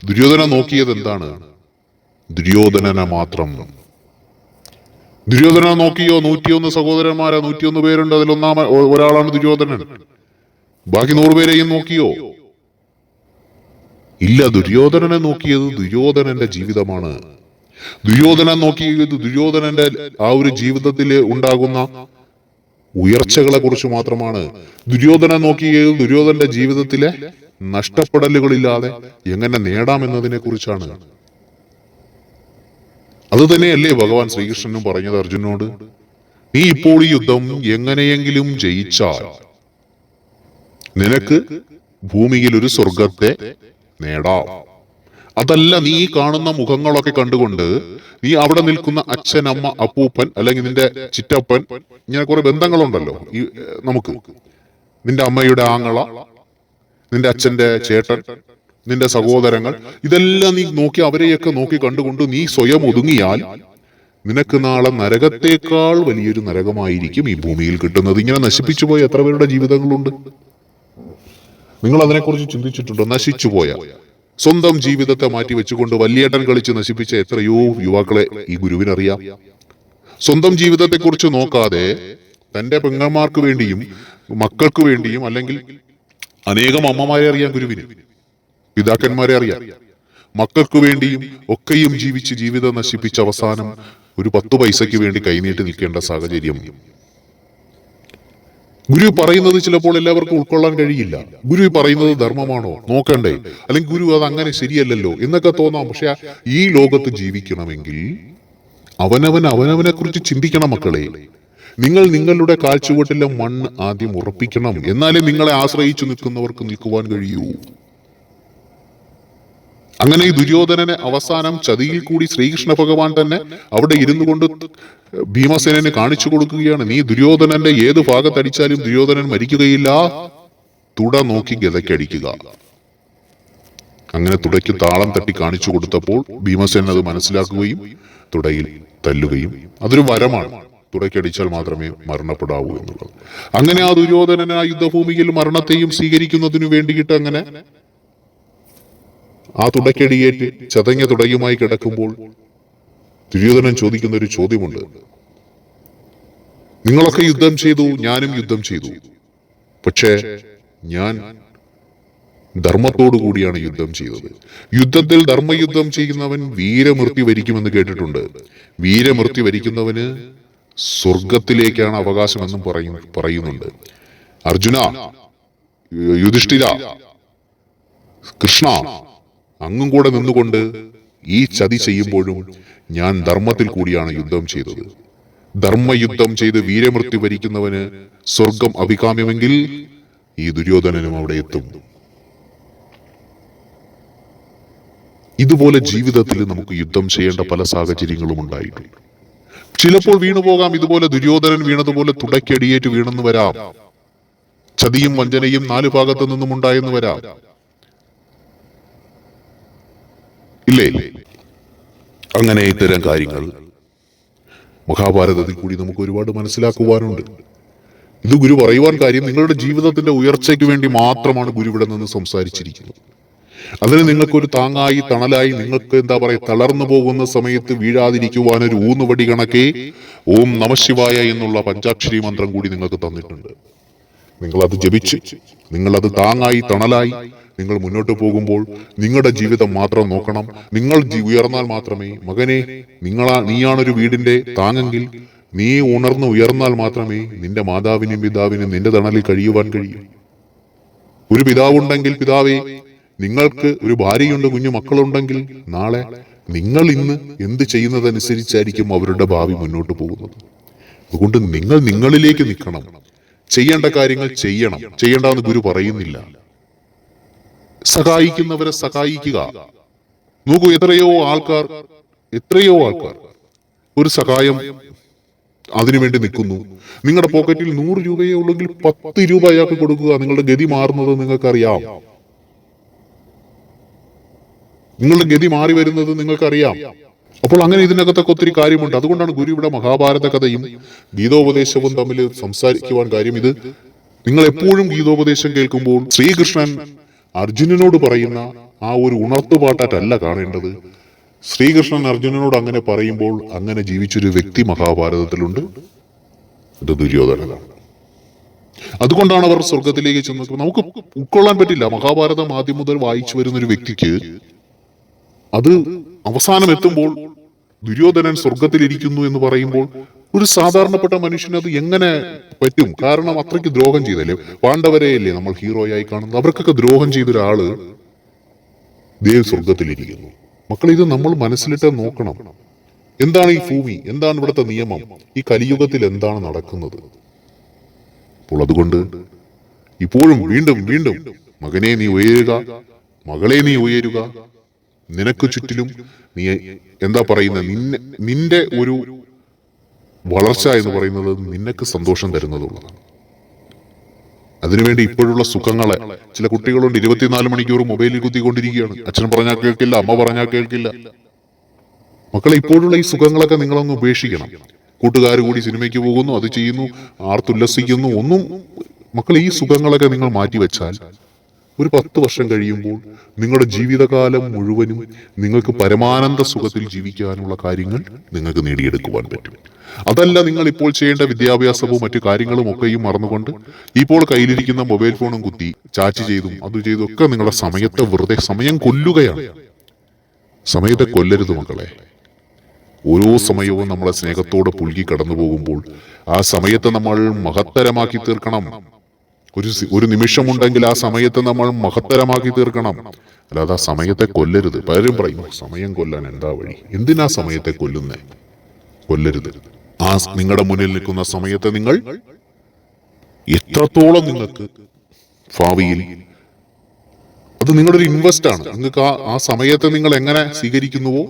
ദുര്യോധനൻ നോക്കിയത് എന്താണ്? ദുര്യോധനനെ മാത്രം. ദുര്യോധനനെ നോക്കിയോ? 101 സഹോദരന്മാരാ, 101 പേരുണ്ട്. അതിൽ ഒരാളാണ് ദുര്യോധനൻ. ബാക്കി 100 പേരെയും നോക്കിയോ? ഇല്ല. ദുര്യോധനനെ നോക്കിയത് ദുര്യോധനന്റെ ജീവിതമാണ്. ദുര്യോധനൻ നോക്കിയത് ദുര്യോധനന്റെ ആ ഒരു ജീവിതത്തിൽ ഉണ്ടാകുന്ന ഉയർച്ചകളെ കുറിച്ച് മാത്രമാണ്. ദുര്യോധനൻ നോക്കിയത് ദുര്യോധനന്റെ ജീവിതത്തിലെ നഷ്ടപ്പെടലുകളില്ലാതെ എങ്ങനെ നേടാമെന്നതിനെ കുറിച്ചാണ്. അത് തന്നെയല്ലേ ഭഗവാൻ ശ്രീകൃഷ്ണനും പറഞ്ഞത് അർജുനോട്? നീ ഇപ്പോൾ ഈ യുദ്ധം എങ്ങനെയെങ്കിലും ജയിച്ചാൽ നിനക്ക് ഭൂമിയിൽ ഒരു സ്വർഗത്തെ നേടാം. അതല്ല, നീ ഈ കാണുന്ന മുഖങ്ങളൊക്കെ കണ്ടുകൊണ്ട് നീ അവിടെ നിൽക്കുന്ന അച്ഛൻ, അമ്മ, അപ്പൂപ്പൻ, അല്ലെങ്കിൽ നിന്റെ ചിറ്റപ്പൻ, ഇങ്ങനെ കുറെ ബന്ധങ്ങളുണ്ടല്ലോ ഈ നമുക്ക്. നിന്റെ അമ്മയുടെ ആങ്ങള, നിന്റെ അച്ഛന്റെ ചേട്ടൻ, നിന്റെ സഹോദരങ്ങൾ, ഇതെല്ലാം നീ നോക്കി അവരെയൊക്കെ നോക്കി കണ്ടുകൊണ്ട് നീ സ്വയം ഒതുങ്ങിയാൽ നിനക്ക് നാളെ നരകത്തേക്കാൾ വലിയൊരു നരകമായിരിക്കും ഈ ഭൂമിയിൽ കിട്ടുന്നത്. ഇങ്ങനെ നശിപ്പിച്ചു പോയ എത്ര പേരുടെ ജീവിതങ്ങളുണ്ട്? നിങ്ങൾ അതിനെക്കുറിച്ച് ചിന്തിച്ചിട്ടുണ്ടോ? നശിച്ചുപോയ സ്വന്തം ജീവിതത്തെ മാറ്റി വെച്ചുകൊണ്ട് വല്യേട്ടൻ കളിച്ച് നശിപ്പിച്ച എത്രയോ യുവാക്കളെ ഈ ഗുരുവിനറിയാം. സ്വന്തം ജീവിതത്തെക്കുറിച്ച് നോക്കാതെ തന്റെ പെങ്ങന്മാർക്ക് വേണ്ടിയും മക്കൾക്ക് വേണ്ടിയും, അല്ലെങ്കിൽ അനേകം അമ്മമാരെ അറിയാം ഗുരുവിന്, പിതാക്കന്മാരെ അറിയാം, മക്കൾക്ക് വേണ്ടിയും ഒക്കെയും ജീവിച്ച് ജീവിതം നശിപ്പിച്ച അവസാനം ഒരു 10 പൈസയ്ക്ക് വേണ്ടി കൈനീട്ടി നിൽക്കേണ്ട സാഹചര്യം. ഗുരു പറയുന്നത് ചിലപ്പോൾ എല്ലാവർക്കും ഉൾക്കൊള്ളാൻ കഴിയില്ല. ഗുരു പറയുന്നത് ധർമ്മമാണോ നോക്കണ്ടേ, അല്ലെങ്കിൽ ഗുരു അത് അങ്ങനെ ശരിയല്ലല്ലോ എന്നൊക്കെ തോന്നാം. പക്ഷെ ഈ ലോകത്ത് ജീവിക്കണമെങ്കിൽ അവനവനെ കുറിച്ച് ചിന്തിക്കണം മക്കളെ. നിങ്ങൾ നിങ്ങളുടെ കാൽച്ചുവട്ടിലെ മണ്ണ് ആദ്യം ഉറപ്പിക്കണം, എന്നാലേ നിങ്ങളെ ആശ്രയിച്ചു നിൽക്കുന്നവർക്ക് നിൽക്കുവാൻ കഴിയൂ. അങ്ങനെ ഈ ദുര്യോധനനെ അവസാനം ചതിയിൽ കൂടി ശ്രീകൃഷ്ണ ഭഗവാൻ തന്നെ അവിടെ ഇരുന്നു കൊണ്ട് ഭീമസേനന് കാണിച്ചു കൊടുക്കുകയാണ്. നീ ദുര്യോധനന്റെ ഏത് ഭാഗത്തടിച്ചാലും ദുര്യോധനൻ മരിക്കുകയില്ല, തുട നോക്കി ഗതയ്ക്കടിക്കുക. അങ്ങനെ തുടയ്ക്ക് താളം തട്ടി കാണിച്ചു കൊടുത്തപ്പോൾ ഭീമസേനൻ അത് മനസ്സിലാക്കുകയും തുടയിൽ തല്ലുകയും, അതൊരു വരമാണ്, തുടയ്ക്കടിച്ചാൽ മാത്രമേ മരണപ്പെടാവൂ എന്നുള്ളത്. അങ്ങനെ ആ ദുര്യോധനൻ ആ യുദ്ധഭൂമിയിൽ മരണത്തെയും സ്വീകരിക്കുന്നതിനു വേണ്ടിയിട്ട് അങ്ങനെ ആ തുടയ്ക്കടിയേറ്റ് ചതഞ്ഞ തുടയുമായി കിടക്കുമ്പോൾ ദുര്യോധനൻ ചോദിക്കുന്ന ഒരു ചോദ്യമുണ്ട്. നിങ്ങളൊക്കെ യുദ്ധം ചെയ്തു, ഞാനും യുദ്ധം ചെയ്തു, പക്ഷേ ഞാൻ ധർമ്മത്തോടു കൂടിയാണ് യുദ്ധം ചെയ്തത്. യുദ്ധത്തിൽ ധർമ്മയുദ്ധം ചെയ്യുന്നവൻ വീരമൃത്യു വരിക്കുമെന്ന് കേട്ടിട്ടുണ്ട്. വീരമൃത്യു വരിക്കുന്നവന് സ്വർഗത്തിലേക്കാണ് അവകാശമെന്നും പറയുന്നുണ്ട്. അർജുന, യുധിഷ്ഠിര, കൃഷ്ണ, അങ്ങും കൂടെ നിന്നുകൊണ്ട് ഈ ചതി ചെയ്യുമ്പോഴും ഞാൻ ധർമ്മത്തിൽ കൂടിയാണ് യുദ്ധം ചെയ്തത്. ധർമ്മയുദ്ധം ചെയ്ത് വീരമൃത്യു വരിക്കുന്നവന് സ്വർഗം അഭികാമ്യമെങ്കിൽ ഈ ദുര്യോധനനും അവിടെ എത്തും. ഇതുപോലെ ജീവിതത്തിൽ നമുക്ക് യുദ്ധം ചെയ്യേണ്ട പല സാഹചര്യങ്ങളും ഉണ്ടായിട്ടുണ്ട്. ചിലപ്പോൾ വീണുപോകാം, ഇതുപോലെ ദുര്യോധനൻ വീണതുപോലെ തുടയ്ക്കടിയേറ്റ് വീണെന്ന് വരാം. ചതിയും വഞ്ചനയും 4 ഭാഗത്തു നിന്നും ഉണ്ടായെന്ന് വരാം. ഇല്ലേ? അങ്ങനെ ഇത്തരം കാര്യങ്ങൾ മഹാഭാരതത്തിൽ കൂടി നമുക്ക് ഒരുപാട് മനസ്സിലാക്കുവാനുണ്ട്. ഇത് ഗുരു പറയുവാൻ കാര്യം, നിങ്ങളുടെ ജീവിതത്തിന്റെ ഉയർച്ചയ്ക്ക് വേണ്ടി മാത്രമാണ് ഗുരു ഇവിടെ നിന്ന് സംസാരിച്ചിരിക്കുന്നത്. അതിന് നിങ്ങൾക്കൊരു താങ്ങായി തണലായി, നിങ്ങൾക്ക് എന്താ പറയുക, തളർന്നു പോകുന്ന സമയത്ത് വീഴാതിരിക്കുവാൻ ഒരു ഊന്നുവടി കണക്കെ ഓം നമഃശിവായ എന്നുള്ള പഞ്ചാക്ഷരി മന്ത്രം കൂടി നിങ്ങൾക്ക് തന്നിട്ടുണ്ട്. നിങ്ങളത് ജപിച്ച്, നിങ്ങളത് താങ്ങായി തണലായി നിങ്ങൾ മുന്നോട്ട് പോകുമ്പോൾ നിങ്ങളുടെ ജീവിതം മാത്രം നോക്കണം. നിങ്ങൾ ഉയർന്നാൽ മാത്രമേ, മകനെ, നീയാണൊരു വീടിന്റെ താങ്ങെങ്കിൽ നീ ഉണർന്ന് ഉയർന്നാൽ മാത്രമേ നിന്റെ മാതാവിനും പിതാവിനും നിന്റെ തണലിൽ കഴിയുവാൻ കഴിയൂ. ഒരു പിതാവുണ്ടെങ്കിൽ, പിതാവേ, നിങ്ങൾക്ക് ഒരു ഭാര്യയുണ്ട്, കുഞ്ഞു മക്കളുണ്ടെങ്കിൽ നാളെ നിങ്ങൾ ഇന്ന് എന്ത് ചെയ്യുന്നതനുസരിച്ചായിരിക്കും അവരുടെ ഭാവി മുന്നോട്ട് പോകുന്നത്. അതുകൊണ്ട് നിങ്ങൾ നിങ്ങളിലേക്ക് നിൽക്കണം, ചെയ്യേണ്ട കാര്യങ്ങൾ ചെയ്യണം. ചെയ്യേണ്ടെന്ന് ഗുരു പറയുന്നില്ല. സഹായിക്കുന്നവരെ സഹായിക്കുക. നോക്കൂ, എത്രയോ ആൾക്കാർ ഒരു സഹായം അതിനുവേണ്ടി നിൽക്കുന്നു. നിങ്ങളുടെ പോക്കറ്റിൽ 100 രൂപയേ ഉള്ളെങ്കിൽ 10 രൂപ അയാൾക്ക് കൊടുക്കുക. നിങ്ങളുടെ ഗതി മാറുന്നത് നിങ്ങൾക്കറിയാം. നിങ്ങളുടെ ഗതി മാറി വരുന്നത് നിങ്ങൾക്കറിയാം. അപ്പോൾ അങ്ങനെ ഇതിനകത്തൊക്കെ ഒത്തിരി കാര്യമുണ്ട്. അതുകൊണ്ടാണ് ഗുരു ഇവിടെ മഹാഭാരത കഥയും ഗീതോപദേശവും തമ്മിൽ സംസാരിക്കുവാൻ കാര്യം. ഇത് നിങ്ങൾ എപ്പോഴും ഗീതോപദേശം കേൾക്കുമ്പോൾ ശ്രീകൃഷ്ണൻ അർജുനനോട് പറയുന്ന ആ ഒരു ഉണർത്തുപാട്ടല്ല കാണേണ്ടത്. ശ്രീകൃഷ്ണൻ അർജുനനോട് അങ്ങനെ പറയുമ്പോൾ അങ്ങനെ ജീവിച്ചൊരു വ്യക്തി മഹാഭാരതത്തിലുണ്ട്. ഇത് ദുര്യോധനനാണ്. അതുകൊണ്ടാണ് അവർ സ്വർഗത്തിലേക്ക് ചെന്നത്. നമുക്ക് ഉൾക്കൊള്ളാൻ പറ്റില്ല. മഹാഭാരതം ആദ്യം മുതൽ വായിച്ചു വരുന്ന ഒരു വ്യക്തിക്ക് അത് അവസാനം എത്തുമ്പോൾ ദുര്യോധനൻ സ്വർഗത്തിലിരിക്കുന്നു എന്ന് പറയുമ്പോൾ ഒരു സാധാരണപ്പെട്ട മനുഷ്യന് അത് എങ്ങനെ പറ്റും? കാരണം അത്രയ്ക്ക് ദ്രോഹം ചെയ്തല്ലേ. പാണ്ഡവരെയല്ലേ നമ്മൾ ഹീറോയായി കാണുന്നത്. അവർക്കൊക്കെ ദ്രോഹം ചെയ്തൊരാള് ദേവ് സ്വർഗത്തിലിരിക്കുന്നു. മക്കൾ, ഇത് നമ്മൾ മനസ്സിലിട്ട് നോക്കണം. എന്താണ് ഈ ഭൂമി? എന്താണ് ഇവിടുത്തെ നിയമം? ഈ കലിയുഗത്തിൽ എന്താണ് നടക്കുന്നത്? അപ്പോൾ അതുകൊണ്ട് ഇപ്പോഴും വീണ്ടും വീണ്ടും മകനെ നീ ഉയരുക, മകളെ നീ ഉയരുക. നിനക്ക് ചുറ്റിലും നീ എന്താ പറയുന്നത്, നിന്റെ ഒരു വളർച്ച എന്ന് പറയുന്നത് നിനക്ക് സന്തോഷം തരുന്നതുള്ളതാണ്. അതിനുവേണ്ടി ഇപ്പോഴുള്ള സുഖങ്ങളെ, ചില കുട്ടികളുണ്ട് 24 മണിക്കൂർ മൊബൈലിൽ കുത്തിക്കൊണ്ടിരിക്കുകയാണ്. അച്ഛൻ പറഞ്ഞാൽ കേൾക്കില്ല, അമ്മ പറഞ്ഞാൽ കേൾക്കില്ല. മക്കളെ, ഇപ്പോഴുള്ള ഈ സുഖങ്ങളൊക്കെ നിങ്ങളൊന്ന് ഉപേക്ഷിക്കണം. കൂട്ടുകാർ കൂടി സിനിമയ്ക്ക് പോകുന്നു, അത് ചെയ്യുന്നു, ആർത്തുല്ലസിക്കുന്നു, ഒന്നും. മക്കൾ, ഈ സുഖങ്ങളൊക്കെ നിങ്ങൾ മാറ്റിവെച്ചാൽ ഒരു 10 വർഷം കഴിയുമ്പോൾ നിങ്ങളുടെ ജീവിതകാലം മുഴുവനും നിങ്ങൾക്ക് പരമാനന്ദ സുഖത്തിൽ ജീവിക്കാനുള്ള കാര്യങ്ങൾ നിങ്ങൾക്ക് നേടിയെടുക്കുവാൻ പറ്റും. അതല്ല നിങ്ങൾ ഇപ്പോൾ ചെയ്യേണ്ട വിദ്യാഭ്യാസവും മറ്റു കാര്യങ്ങളും ഒക്കെയും മറന്നുകൊണ്ട് ഇപ്പോൾ കയ്യിലിരിക്കുന്ന മൊബൈൽ ഫോണും കുത്തി ചാറ്റ് ചെയ്തും അത് ചെയ്തും ഒക്കെ നിങ്ങളുടെ സമയത്തെ വെറുതെ സമയം കൊല്ലുകയാണ്. സമയത്തെ കൊല്ലരുത് മക്കളെ. ഓരോ സമയവും നമ്മളെ സ്നേഹത്തോടെ പുൽകി കടന്നു പോകുമ്പോൾ ആ സമയത്തെ നമ്മൾ മഹത്തരമാക്കി തീർക്കണം. ഒരു നിമിഷമുണ്ടെങ്കിൽ ആ സമയത്തെ നമ്മൾ മഹത്തരമാക്കി തീർക്കണം. അല്ലാതെ ആ സമയത്തെ കൊല്ലരുത്. പലരും പറയും സമയം കൊല്ലാൻ എന്താ വഴി, എന്തിനാ സമയത്തെ കൊല്ലുന്നേ? കൊല്ലരുത്. ആ നിങ്ങളുടെ മുന്നിൽ നിൽക്കുന്ന സമയത്തെ നിങ്ങൾ എത്രത്തോളം നിങ്ങൾക്ക് ഭാവിയിൽ, അത് നിങ്ങളുടെ ഒരു ഇൻവെസ്റ്റ് ആണ്. നിങ്ങൾക്ക് ആ സമയത്തെ നിങ്ങൾ എങ്ങനെ സ്വീകരിക്കുന്നുവോ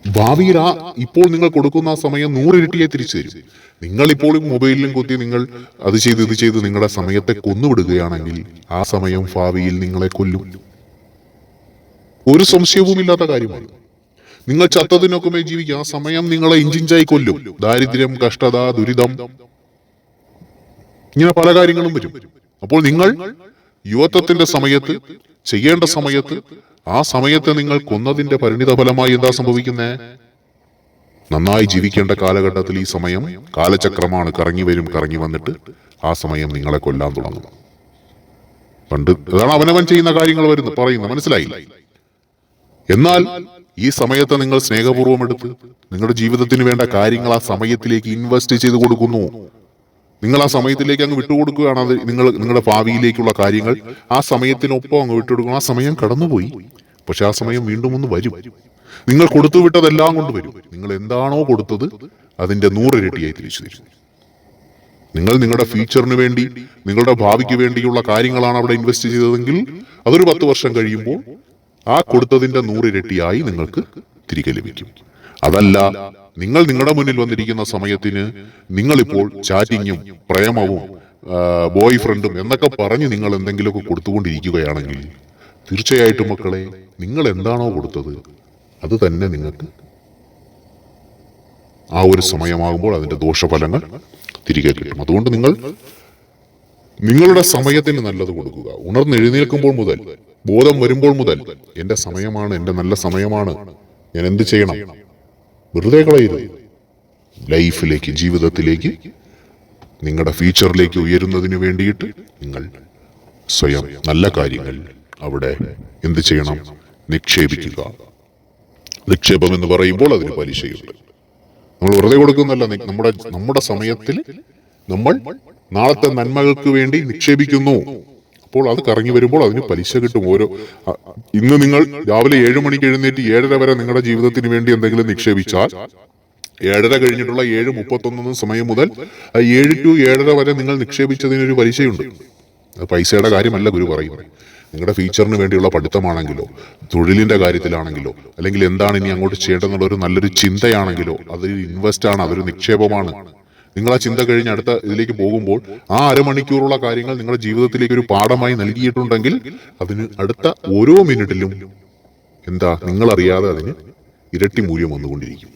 ഭാവിയിൽ ഇപ്പോൾ നിങ്ങൾ കൊടുക്കുന്ന ആ സമയം 100 ഇരട്ടിയായി തിരിച്ചു തരും. നിങ്ങൾ ഇപ്പോൾ മൊബൈലിലും കുത്തി നിങ്ങൾ അത് ചെയ്ത് ഇത് ചെയ്ത് നിങ്ങളുടെ സമയത്തെ കൊന്നുവിടുകയാണെങ്കിൽ ആ സമയം ഭാവിയിൽ നിങ്ങളെ കൊല്ലും. ഒരു സംശയവുമില്ലാത്ത കാര്യമാണ്. നിങ്ങൾ ചത്തതിനൊക്കെ ജീവിക്കുക, ആ സമയം നിങ്ങളെ ഇഞ്ചിഞ്ചായി കൊല്ലും. ദാരിദ്ര്യം, കഷ്ടത, ദുരിതം, ഇങ്ങനെ പല കാര്യങ്ങളും വരും. അപ്പോൾ നിങ്ങൾ യുവത്വത്തിന്റെ സമയത്ത് ചെയ്യേണ്ട സമയത്ത് ആ സമയത്ത് നിങ്ങൾ കൊന്നതിന്റെ പരിണിത ഫലമായി എന്താ സംഭവിക്കുന്നേ? നന്നായി ജീവിക്കേണ്ട കാലഘട്ടത്തിൽ ഈ സമയം കാലചക്രമാണ്, കറങ്ങി വരും, കറങ്ങി വന്നിട്ട് ആ സമയം നിങ്ങളെ കൊല്ലാൻ തുടങ്ങും. പണ്ട് അതാണ് അവനവൻ ചെയ്യുന്ന കാര്യങ്ങൾ പറയുന്നത്, മനസ്സിലായില്ല? എന്നാൽ ഈ സമയത്ത് നിങ്ങൾ സ്നേഹപൂർവ്വം എടുത്ത് നിങ്ങളുടെ ജീവിതത്തിന് വേണ്ട കാര്യങ്ങൾ ആ സമയത്തിലേക്ക് ഇൻവെസ്റ്റ് ചെയ്ത് കൊടുക്കുന്നു. നിങ്ങൾ ആ സമയത്തിലേക്ക് അങ്ങ് വിട്ടുകൊടുക്കുകയാണ്. അത് നിങ്ങളുടെ ഭാവിയിലേക്കുള്ള കാര്യങ്ങൾ ആ സമയത്തിനൊപ്പം അങ്ങ് വിട്ടുകൊടുക്കണം. ആ സമയം കടന്നുപോയി, പക്ഷെ ആ സമയം വീണ്ടും ഒന്ന് വരും. നിങ്ങൾ കൊടുത്തു വിട്ടതെല്ലാം കൊണ്ട് വരും. നിങ്ങൾ എന്താണോ കൊടുത്തത് അതിന്റെ 100 ഇരട്ടിയായി തിരിച്ചു തരും. നിങ്ങൾ നിങ്ങളുടെ ഫ്യൂച്ചറിന് വേണ്ടി, നിങ്ങളുടെ ഭാവിക്ക് വേണ്ടിയുള്ള കാര്യങ്ങളാണ് അവിടെ ഇൻവെസ്റ്റ് ചെയ്തതെങ്കിൽ അതൊരു 10 വർഷം കഴിയുമ്പോൾ ആ കൊടുത്തതിന്റെ 100 ഇരട്ടിയായി നിങ്ങൾക്ക് തിരികെ ലഭിക്കും. അതല്ല, നിങ്ങൾ നിങ്ങളുടെ മുന്നിൽ വന്നിരിക്കുന്ന സമയത്തിന് നിങ്ങളിപ്പോൾ ചാറ്റിങ്ങും പ്രേമവും ബോയ് ഫ്രണ്ടും എന്നൊക്കെ പറഞ്ഞ് നിങ്ങൾ എന്തെങ്കിലുമൊക്കെ കൊടുത്തുകൊണ്ടിരിക്കുകയാണെങ്കിൽ തീർച്ചയായിട്ടും മക്കളെ, നിങ്ങൾ എന്താണോ കൊടുത്തത് അത് തന്നെ നിങ്ങൾക്ക് ആ ഒരു സമയമാകുമ്പോൾ അതിന്റെ ദോഷഫലങ്ങൾ തിരികെ കിട്ടും. അതുകൊണ്ട് നിങ്ങൾ നിങ്ങളുടെ സമയത്തിന് നല്ലത് കൊടുക്കുക. ഉണർന്നെഴുന്നേൽക്കുമ്പോൾ മുതൽ, ബോധം വരുമ്പോൾ മുതൽ എന്റെ സമയമാണ്, എന്റെ നല്ല സമയമാണ്, ഞാൻ എന്ത് ചെയ്യണം, വെറുതെ കളയരുത്. ലൈഫിലേക്ക്, ജീവിതത്തിലേക്ക്, നിങ്ങളുടെ ഫ്യൂച്ചറിലേക്ക് ഉയരുന്നതിന് വേണ്ടിയിട്ട് നിങ്ങൾ സ്വയം നല്ല കാര്യങ്ങൾ അവിടെ എന്ത് ചെയ്യണം, നിക്ഷേപിക്കുക. നിക്ഷേപം എന്ന് പറയുമ്പോൾ അതിന് പലിശയുണ്ട്. നമ്മൾ വെറുതെ കൊടുക്കുന്നല്ല, നമ്മുടെ സമയത്തിൽ നമ്മൾ നാളത്തെ നന്മകൾക്ക് വേണ്ടി നിക്ഷേപിക്കുന്നു. അപ്പോൾ അത് കറങ്ങി വരുമ്പോൾ അതിന് പലിശ കിട്ടും. ഇന്ന് നിങ്ങൾ രാവിലെ 7 മണിക്ക് എഴുന്നേറ്റ് 7:30 വരെ നിങ്ങളുടെ ജീവിതത്തിന് വേണ്ടി എന്തെങ്കിലും നിക്ഷേപിച്ചാൽ 7:30 കഴിഞ്ഞിട്ടുള്ള 7:31 സമയം മുതൽ 7 to 7:30 വരെ നിങ്ങൾ നിക്ഷേപിച്ചതിനൊരു പലിശയുണ്ട്. അത് പൈസയുടെ കാര്യമല്ല ഗുരു പറയുന്നത്. നിങ്ങളുടെ ഫ്യൂച്ചറിന് വേണ്ടിയുള്ള പഠിത്തമാണെങ്കിലോ, തൊഴിലിന്റെ കാര്യത്തിലാണെങ്കിലോ, അല്ലെങ്കിൽ എന്താണ് ഇനി അങ്ങോട്ട് ചെയ്യേണ്ടതെന്നുള്ള ഒരു നല്ലൊരു ചിന്തയാണെങ്കിലോ, അതൊരു ഇൻവെസ്റ്റ് ആണ്, അതൊരു നിക്ഷേപമാണ്. നിങ്ങൾ ആ ചിന്ത കഴിഞ്ഞ് അടുത്ത ഇതിലേക്ക് പോകുമ്പോൾ ആ അരമണിക്കൂറുള്ള കാര്യങ്ങൾ നിങ്ങളുടെ ജീവിതത്തിലേക്ക് ഒരു പാഠമായി നൽകിയിട്ടുണ്ടെങ്കിൽ അതിന് അടുത്ത ഓരോ മിനിറ്റിലും എന്താ, നിങ്ങളറിയാതെ അതിന് ഇരട്ടി മൂല്യം വന്നുകൊണ്ടിരിക്കും.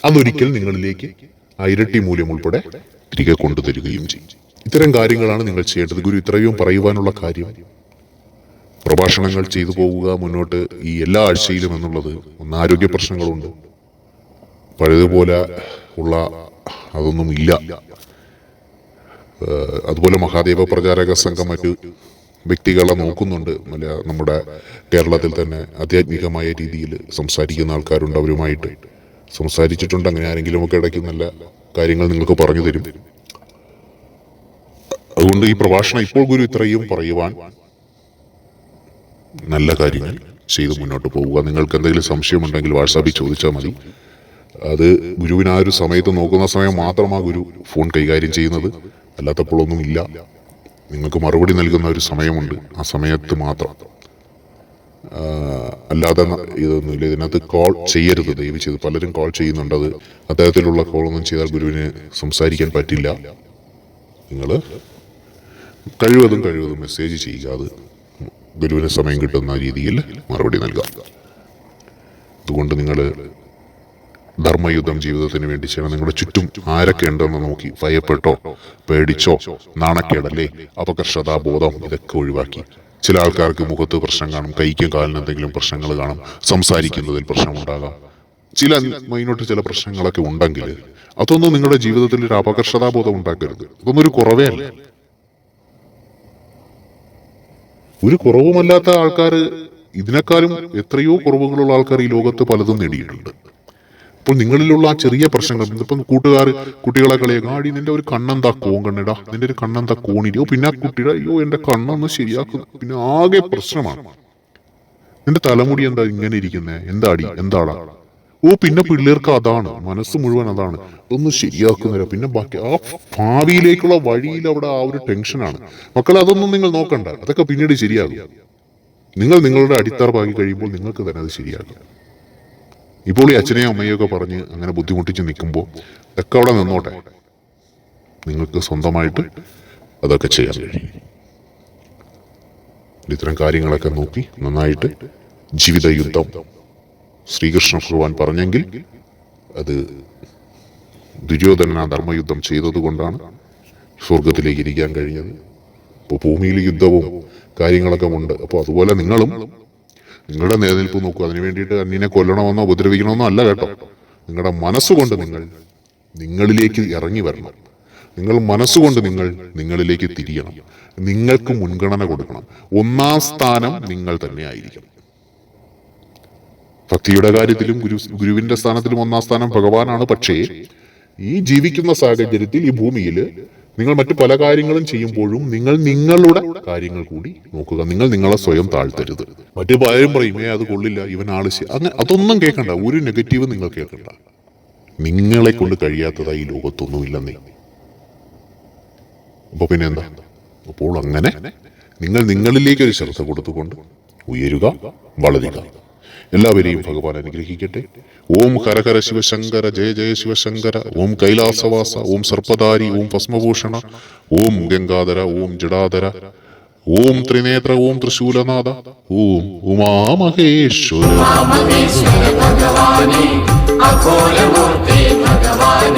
അതൊരിക്കൽ നിങ്ങളിലേക്ക് ആ ഇരട്ടി മൂല്യം ഉൾപ്പെടെ തിരികെ കൊണ്ടുതരികയും ചെയ്യും. ഇത്തരം കാര്യങ്ങളാണ് നിങ്ങൾ ചെയ്യേണ്ടത്. ഗുരു ഇത്രയും പറയുവാനുള്ള കാര്യം, പ്രഭാഷണങ്ങൾ ചെയ്തു പോവുക മുന്നോട്ട് ഈ എല്ലാ ആഴ്ചയിലും എന്നുള്ളത്, ഒന്ന് ആരോഗ്യ പ്രശ്നങ്ങളുണ്ട്, പഴയതുപോലെ ഉള്ള അതൊന്നും ഇല്ല. അതുപോലെ മഹാദേവ പ്രചാരക സംഘം മറ്റു വ്യക്തികളെ നോക്കുന്നുണ്ട്. നമ്മുടെ കേരളത്തിൽ തന്നെ ആധ്യാത്മികമായ രീതിയിൽ സംസാരിക്കുന്ന ആൾക്കാരുണ്ട്, അവരുമായിട്ട് സംസാരിച്ചിട്ടുണ്ട്. അങ്ങനെ ആരെങ്കിലുമൊക്കെ ഇടയ്ക്ക് നല്ല കാര്യങ്ങൾ നിങ്ങൾക്ക് പറഞ്ഞു തരും. അതുകൊണ്ട് ഈ പ്രഭാഷണം ഇപ്പോൾ ഗുരു ഇത്രയും പറയുവാൻ, നല്ല കാര്യങ്ങൾ ചെയ്ത് മുന്നോട്ട് പോവുക. നിങ്ങൾക്ക് എന്തെങ്കിലും സംശയമുണ്ടെങ്കിൽ വാട്സാപ്പിൽ ചോദിച്ചാൽ മതി. അത് ഗുരുവിന് ആ ഒരു സമയത്ത് നോക്കുന്ന സമയം മാത്രമാണ് ഗുരു ഫോൺ കൈകാര്യം ചെയ്യുന്നത്, അല്ലാത്തപ്പോഴൊന്നും ഇല്ല. നിങ്ങൾക്ക് മറുപടി നൽകുന്ന ഒരു സമയമുണ്ട്, ആ സമയത്ത് മാത്രം. അല്ലാതെ ഇതൊന്നുമില്ല. ഇതിനകത്ത് കോൾ ചെയ്യരുത്, ദയവ് ചെയ്ത്. പലരും കോൾ ചെയ്യുന്നുണ്ട്. അത് അത്തരത്തിലുള്ള കോളൊന്നും ചെയ്താൽ ഗുരുവിന് സംസാരിക്കാൻ പറ്റില്ല. നിങ്ങൾ കഴിവതും മെസ്സേജ് ചെയ്യുക. അത് ഗുരുവിന് സമയം കിട്ടുന്ന രീതിയിൽ മറുപടി നൽകാം. അതുകൊണ്ട് നിങ്ങൾ ധർമ്മയുദ്ധം ജീവിതത്തിന് വേണ്ടി ചെയ്യണം. നിങ്ങളുടെ ചുറ്റും ആരൊക്കെ ഉണ്ടെന്ന് നോക്കി, ഭയപ്പെട്ടോ പേടിച്ചോ നാണക്കേടല്ലേ അപകർഷതാബോധം ഇതൊക്കെ ഒഴിവാക്കി. ചില ആൾക്കാർക്ക് മുഖത്ത് പ്രശ്നം കാണും, കൈക്കും കാലിന് എന്തെങ്കിലും പ്രശ്നങ്ങൾ കാണും, സംസാരിക്കുന്നതിൽ പ്രശ്നമുണ്ടാകാം. ചില പ്രശ്നങ്ങളൊക്കെ ഉണ്ടെങ്കിൽ അതൊന്നും നിങ്ങളുടെ ജീവിതത്തിൽ ഒരു അപകർഷതാബോധം ഉണ്ടാക്കരുത്. അതൊന്നും ഒരു കുറവേ അല്ല. ഒരു കുറവുമല്ലാത്ത ആൾക്കാർ, ഇതിനേക്കാളും എത്രയോ കുറവുകളുള്ള ആൾക്കാർ ഈ ലോകത്ത് പലതും നേടിയിട്ടുണ്ട്. അപ്പോൾ നിങ്ങളിലുള്ള ആ ചെറിയ പ്രശ്നങ്ങൾ, ഇപ്പം കുട്ടികളെ കളിയാക്കും, ആടി നിന്റെ ഒരു കണ്ണെന്താ കോങ്കണ്ണിടാ, നിന്റെ ഒരു കണ്ണെന്താ കോണിടിയോ, പിന്നെ ആ കുട്ടിയുടെ അയ്യോ എന്റെ കണ്ണൊന്ന് ശരിയാക്കുന്നു, പിന്നെ ആകെ പ്രശ്നമാണ്. നിന്റെ തലമുടി എന്താ ഇങ്ങനെ ഇരിക്കുന്നേ, എന്താടാ, പിന്നെ പിള്ളേർക്ക് അതാണ്, മനസ്സ് മുഴുവൻ അതാണ്, അതൊന്നും ശരിയാക്കുന്നില്ല. പിന്നെ ബാക്കി ആ ഭാവിയിലേക്കുള്ള വഴിയിൽ അവിടെ ആ ഒരു ടെൻഷനാണ്. മക്കളെ, അതൊന്നും നിങ്ങൾ നോക്കണ്ട, അതൊക്കെ പിന്നീട് ശരിയാകും. നിങ്ങൾ നിങ്ങളുടെ അടിത്തറപ്പാക്കി കഴിയുമ്പോൾ നിങ്ങൾക്ക് തന്നെ അത് ശരിയാകും. ഇപ്പോൾ ഈ അച്ഛനെയും അമ്മയൊക്കെ പറഞ്ഞ് അങ്ങനെ ബുദ്ധിമുട്ടിച്ച് നിൽക്കുമ്പോൾ ഒക്കെ അവിടെ നിന്നോട്ടെ, നിങ്ങൾക്ക് സ്വന്തമായിട്ട് അതൊക്കെ ചെയ്യാൻ കഴിയും. ഇത്തരം കാര്യങ്ങളൊക്കെ നോക്കി നന്നായിട്ട് ജീവിത യുദ്ധം ശ്രീകൃഷ്ണ ഭഗവാൻ പറഞ്ഞെങ്കിൽ അത് ദുര്യോധനൻ ആ ധർമ്മയുദ്ധം ചെയ്തതുകൊണ്ടാണ് സ്വർഗത്തിലേക്ക് ഇരിക്കാൻ കഴിഞ്ഞത്. ഇപ്പോൾ ഭൂമിയിൽ യുദ്ധവും കാര്യങ്ങളൊക്കെ ഉണ്ട്. അപ്പോൾ അതുപോലെ നിങ്ങളും നിങ്ങളുടെ നിലനിൽപ്പ് നോക്കൂ. അതിനു വേണ്ടിയിട്ട് അന്യനെ കൊല്ലണമെന്നോ ഉപദ്രവിക്കണമെന്നോ അല്ല കേട്ടോ. നിങ്ങളുടെ മനസ്സുകൊണ്ട് നിങ്ങളിലേക്ക് ഇറങ്ങി വരണം. നിങ്ങൾ മനസ്സുകൊണ്ട് നിങ്ങളിലേക്ക് തിരിയണം. നിങ്ങൾക്ക് മുൻഗണന കൊടുക്കണം. ഒന്നാം സ്ഥാനം നിങ്ങൾ തന്നെ ആയിരിക്കണം. ഭക്തിയുടെ കാര്യത്തിലും ഗുരുവിന്റെ സ്ഥാനത്തിലും ഒന്നാം സ്ഥാനം ഭഗവാനാണ്. പക്ഷേ ഈ ജീവിക്കുന്ന സാഹചര്യത്തിൽ ഈ ഭൂമിയിൽ നിങ്ങൾ മറ്റു പല കാര്യങ്ങളും ചെയ്യുമ്പോഴും നിങ്ങൾ നിങ്ങളുടെ കാര്യങ്ങൾ കൂടി നോക്കുക. നിങ്ങൾ നിങ്ങളെ സ്വയം താഴ്ത്തരുത്. മറ്റു പലരും പറയും അത് കൊള്ളില്ല, ഇവൻ ആള് അങ്ങനെ, അതൊന്നും കേൾക്കണ്ട. ഒരു നെഗറ്റീവ് നിങ്ങൾ കേൾക്കണ്ട. നിങ്ങളെ കൊണ്ട് കഴിയാത്തതായി ഈ ലോകത്തൊന്നുമില്ലെന്നേ. അപ്പൊ പിന്നെ എന്താ? അപ്പോൾ അങ്ങനെ നിങ്ങൾ നിങ്ങളിലേക്ക് ഒരു ശ്രദ്ധ കൊടുത്തുകൊണ്ട് ഉയരുക, വളരുക. എല്ലാവരെയും ഭഗവാൻ അനുഗ്രഹിക്കട്ടെ. ഓം ഹരഹര ശിവശങ്കര, ജയ ജയ ശിവശങ്കര. ഓം കൈലാസവാസ, ഓം സർപ്പധാരി, ഓം ഭസ്മഭൂഷണ, ഓം ഗംഗാധര, ഓം ജടാധര, ഓം ത്രിനേത്ര, ഓം ത്രിശൂലനാഥ, ഓം ഉമാമഹേശ്വര ഭഗവാനേ, അഘോരമൂർത്തി ഭഗവാനേ.